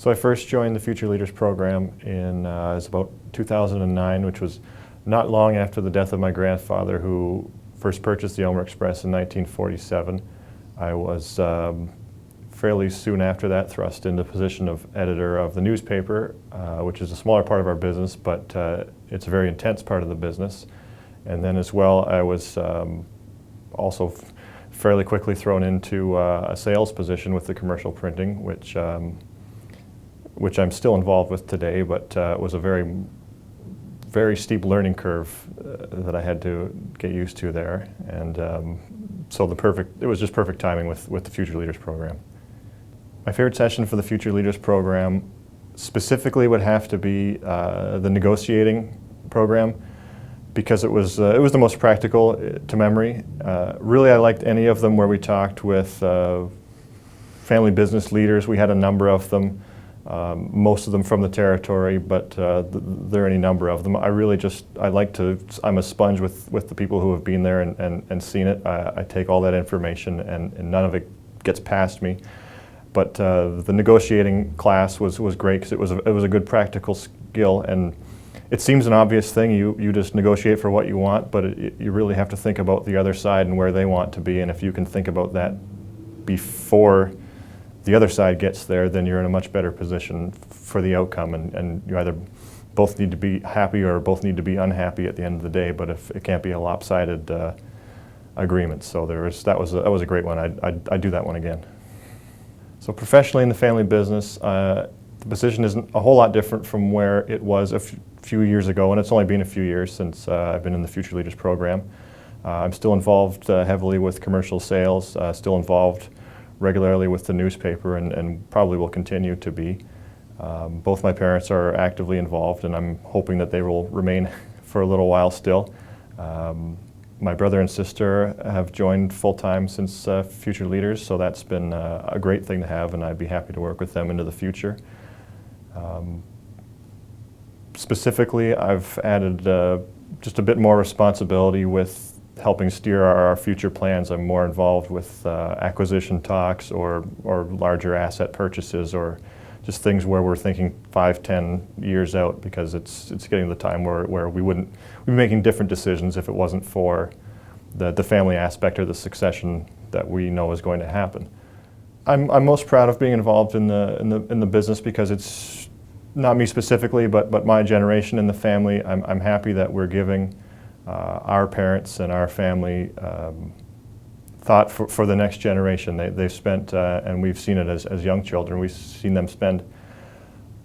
So I first joined the Future Leaders program in it was about 2009, which was not long after the death of my grandfather, who first purchased the Elmer Express in 1947. I was fairly soon after that thrust into the position of editor of the newspaper, which is a smaller part of our business, but it's a very intense part of the business. And then as well, I was also fairly quickly thrown into a sales position with the commercial printing, which I'm still involved with today, but it was a very steep learning curve that I had to get used to there. And so it was just perfect timing with the Future Leaders program. My favorite session for the Future Leaders program specifically would have to be the negotiating program, because it was the most practical to memory. Really, I liked any of them where we talked with family business leaders. We had a number of them, most of them from the territory, but there are any number of them. I'm a sponge with the people who have been there and seen it. I take all that information and none of it gets past me. But the negotiating class was great because it was a good practical skill, and it seems an obvious thing. You just negotiate for what you want, but you really have to think about the other side and where they want to be. And if you can think about that before the other side gets there, then you're in a much better position for the outcome. And you either both need to be happy or both need to be unhappy at the end of the day. But if it can't be a lopsided agreement, so that was a great one. I'd do that one again. So professionally in the family business, the position isn't a whole lot different from where it was a few years ago, and it's only been a few years since I've been in the Future Leaders program. I'm still involved heavily with commercial sales, still involved regularly with the newspaper, and probably will continue to be. Both my parents are actively involved, and I'm hoping that they will remain for a little while still. My brother and sister have joined full-time since Future Leaders, so that's been a great thing to have, and I'd be happy to work with them into the future. Specifically, I've added just a bit more responsibility with helping steer our future plans. I'm more involved with acquisition talks or larger asset purchases, or just things where we're thinking 5-10 years out, because it's getting to the time where we'd be making different decisions if it wasn't for the family aspect or the succession that we know is going to happen. I'm most proud of being involved in the business because it's not me specifically, but my generation in the family. I'm happy that we're giving our parents and our family thought for the next generation. They've spent, and we've seen it as young children, we've seen them spend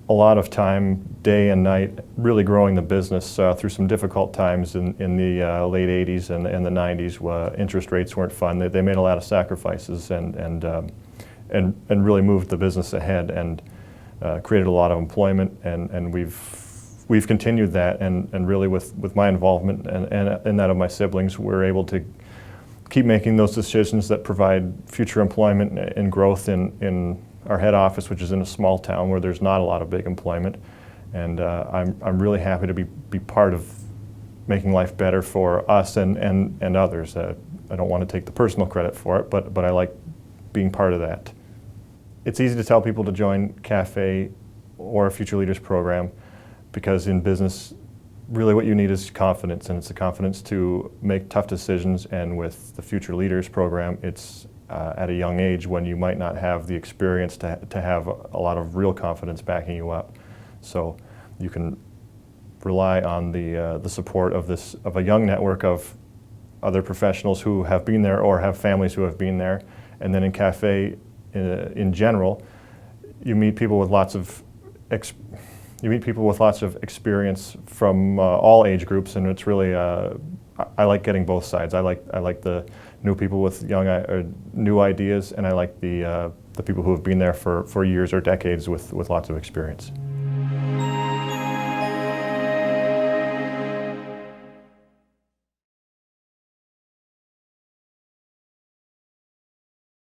a lot of time, day and night, really growing the business through some difficult times in the late 80s and the 90s. Interest rates weren't fun. They made a lot of sacrifices and really moved the business ahead and created a lot of employment, and we've continued that, and really with my involvement and that of my siblings, we're able to keep making those decisions that provide future employment and growth in our head office, which is in a small town where there's not a lot of big employment. And I'm really happy to be part of making life better for us and others. I don't want to take the personal credit for it, but I like being part of that. It's easy to tell people to join CAFE or a Future Leaders program, because in business, really what you need is confidence, and it's the confidence to make tough decisions. And with the Future Leaders program, it's at a young age when you might not have the experience to have a lot of real confidence backing you up. So you can rely on the support of a young network of other professionals who have been there or have families who have been there. And then in CAFE, in general, you meet people with lots of experience from all age groups, and it's really I like getting both sides. I like the new people with new ideas, and I like the people who have been there for years or decades with lots of experience.